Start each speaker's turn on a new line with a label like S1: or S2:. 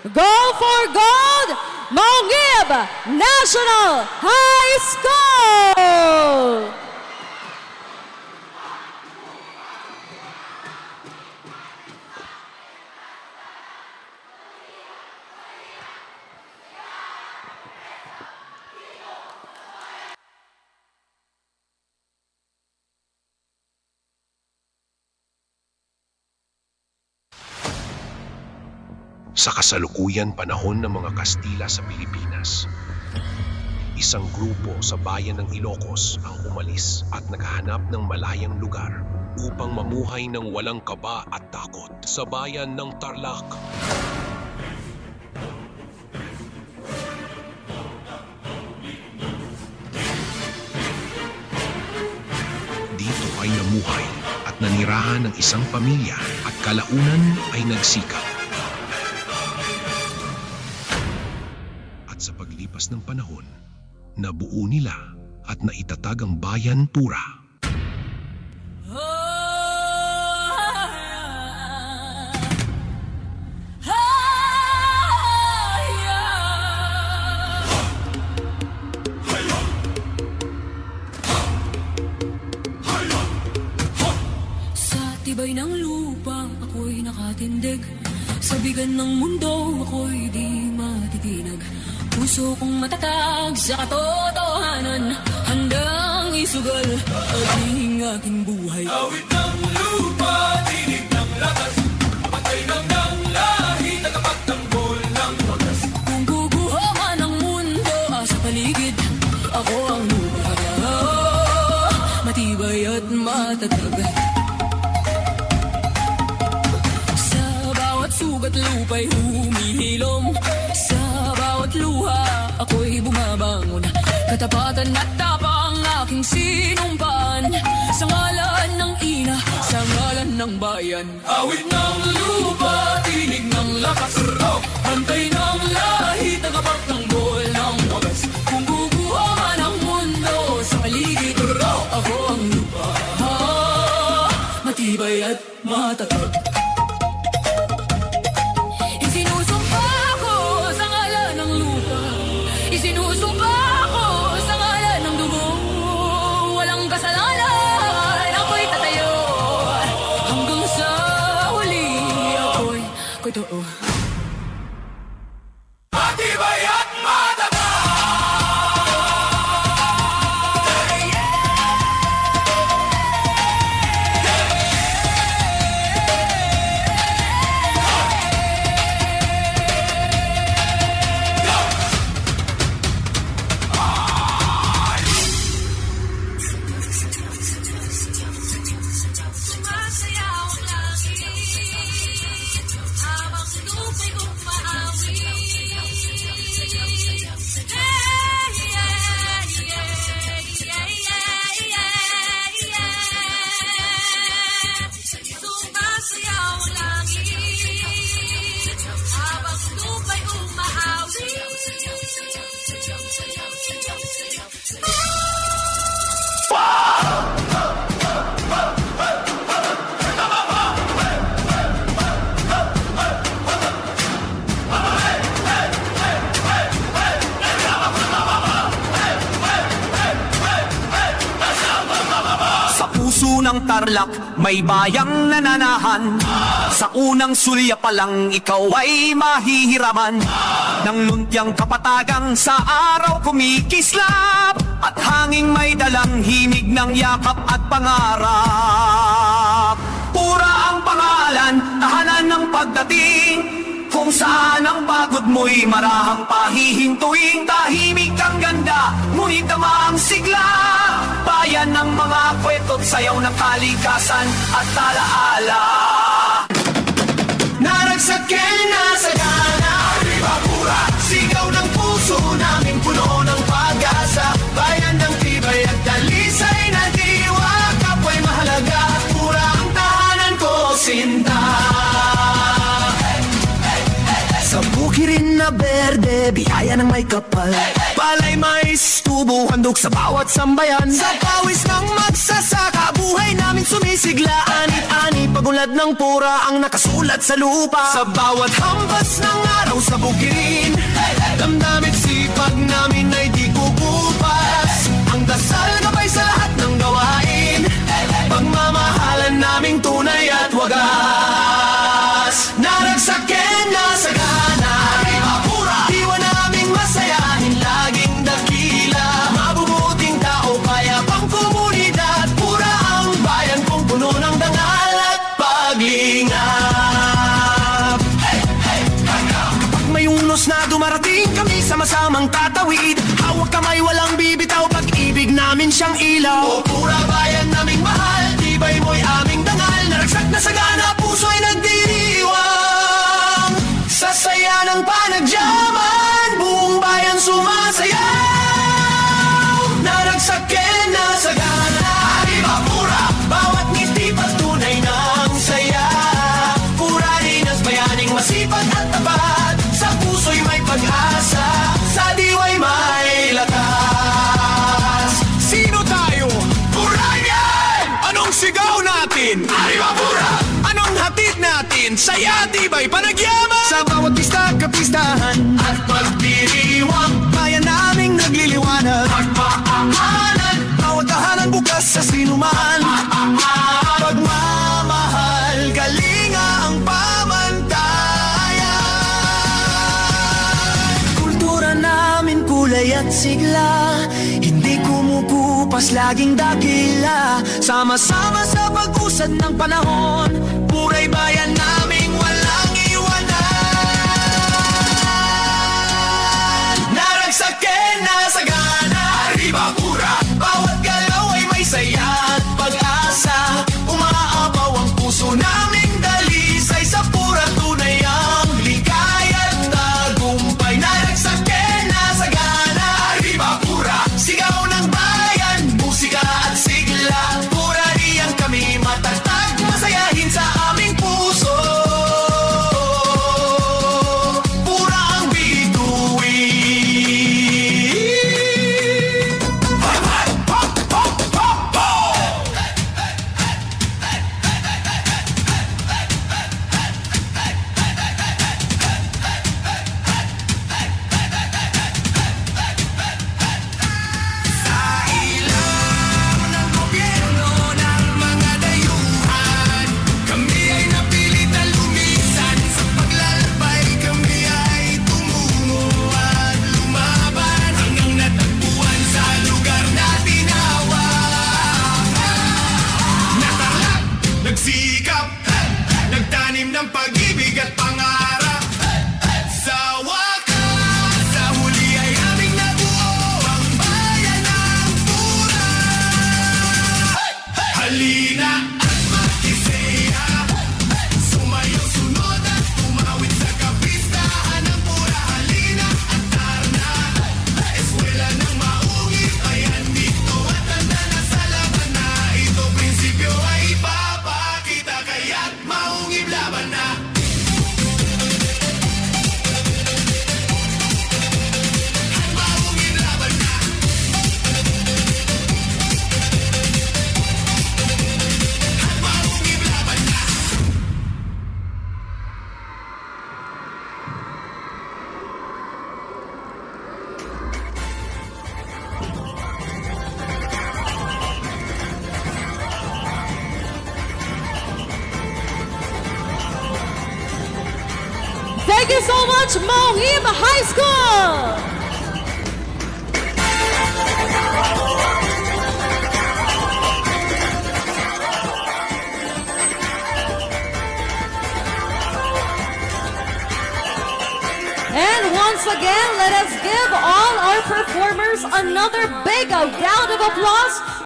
S1: Go for Gold, Maungib National High School!
S2: Sa kasalukuyan panahon ng mga Kastila sa Pilipinas, isang grupo sa bayan ng Ilocos ang umalis at naghahanap ng malayang lugar upang mamuhay ng walang kaba at takot sa bayan ng Tarlac. Dito ay namuhay at nanirahan ng isang pamilya at kalaunan ay nagsikap. At sa paglipas ng panahon, nabuo nila at naitatag ang bayan Tura.
S3: Sa tibay ng lupa, ako'y nakatindig. Sa bigan ng mundo, ako'y di matitinag. Puso kong matatag sa katotohanan, handang isugal ang aking buhay.
S4: Awit ng lupa, tinig ng lakas, patay ng lahi, tagapagtanggol ng wagas.
S3: Kung guguho man ang mundo sa paligid, ako ang lupa, matibay at matatag. Sa bawat sugat lupa'y humihilom, sa bawat luha ako'y bumabangon. Katapatan at tapang aking sinumpaan, sa ngalan ng ina, sa ngalan ng bayan.
S4: Awit ng lupa, tinig ng lakas, bantay ng lahi, tagapagtanggol ng wagas.
S3: Kung guguho man ang mundo sa paligid, ako ang lupa, matibay at matatag. Isinusumpa ko sa ngalan ng lupa, isinusumpa ko sa ngalan ng dugo. Walang kasalanan, ako'y tatayo, hanggang sa huli ako'y totoo.
S4: Matibay at matatag.
S3: Sumasayaw ang langit, habang lupa'y umaawi. Sumasayaw ang langit, habang lupa'y umaawi.
S5: Sa puso ng Tarlac, may bayang nananahan. Sa unang sulya pa lang, ikaw ay mahihiraman. Ng luntiang kapatagang sa araw kumikislap, at hanging may dalang himig ng yakap at pangarap. Pura ang pangalan, tahanan ng pagdating, kung saan ang pagod mo'y marahang pahihintuin. Tahimik ang ganda, ngunit tama ang sigla. Bayan ng mga kweto't sayaw ng kalikasan at talaala. Naragsakin na sa gana, arriba pura, sigaw ng puso namin puno ng pag-asa. Bayan ng tibay at dalisay na diwa, kapwa'y mahalaga, pura ang tahanan ko, sinta. Sa bukirin na berde, biyaya ng may kapal. Palay, mais, tubo, handog sa bawat sambayan. Sa pawis ng magsasaka, buhay namin sumisigla. Anit-ani, pagulad ng pura ang nakasulat sa lupa. Sa bawat hampas ng araw sa bukirin, damdamit sipag namin ay di kukupas. Ang dasal gabay sa lahat ng gawain, pagmamahalan naming tunay at wagas. Naragsakin na sagana, diwa naming masayahin, laging dakila. Mabubuting tao, kaya pang komunidad, pura ang bayan kung puno ng dangal at paglingap. Kapag may unos na dumarating, kami sama-samang tatawid. Hawak kamay, walang bibitaw, pag-ibig namin siyang ilaw. O pura bayan naming mahal, tibay mo'y aming dangal. Naragsak na sagana, puso'y nagdiriwang. Sa saya ng panagyaman, buong bayan sumasayaw. Naragsakin na sagana, arriba pura, bawat ngiti patunay ng saya. Pura Rinas, bayaning masipag at tapat, sa puso'y may pag-asa, sa diwa'y may lakas. Sino tayo? Purayan! Anong sigaw natin? Arriba pura! Anong hatid natin? Saya, tibay, panagyaman! Sa bawat pista, kapistahan at pagdiriwang, bayan naming nagliliwanag. Pagmamahalan, bawat tahanan bukas sa sinuman. Pagmamahal, galinga ang pamantayan. Kultura namin kulay at sigla, hindi kumukupas, laging dakila. Sama-sama sa pag-usad ng panahon, puray bayan naming walang iwanan. Naragsakin na sagana, arriba pura, bawat galaw ay may saya at pag-asa. Umaapaw ang puso naming dalisay, sa pura tunay ang ligaya at tagumpay. Naragsakin na sagana, arriba pura, sigaw ng bayan, musika at sigla. Pura riyang kami matatag, masayahin sa aming puso. Pura ang bituin. Sa ilaw ng gobyerno ng mga dayuhan, kami ay napilit na lumisan. Sa paglalakbay, kami ay tumungo at lumaban, hanggang natagpuan sa lugar na tinawag. Natarlak, nagsikap, nagtanim ng pag-ibig at pangarap. Sa wakas, sa huli ay aming nabuo ang bayan ng pura. Halina at makisaya, sumayaw, sunod at tumawid sa kapistahan ng pura. Halina at tarna, eskwela ng maugit ay andito at tanda na sa laban na ito. Prinsipyo ay ipapakita, kaya't maungib laban na. Maungib laban na. Maungib laban na.
S1: Thank you so much, Maungib High School! And once again, let us give all our performers another big round of applause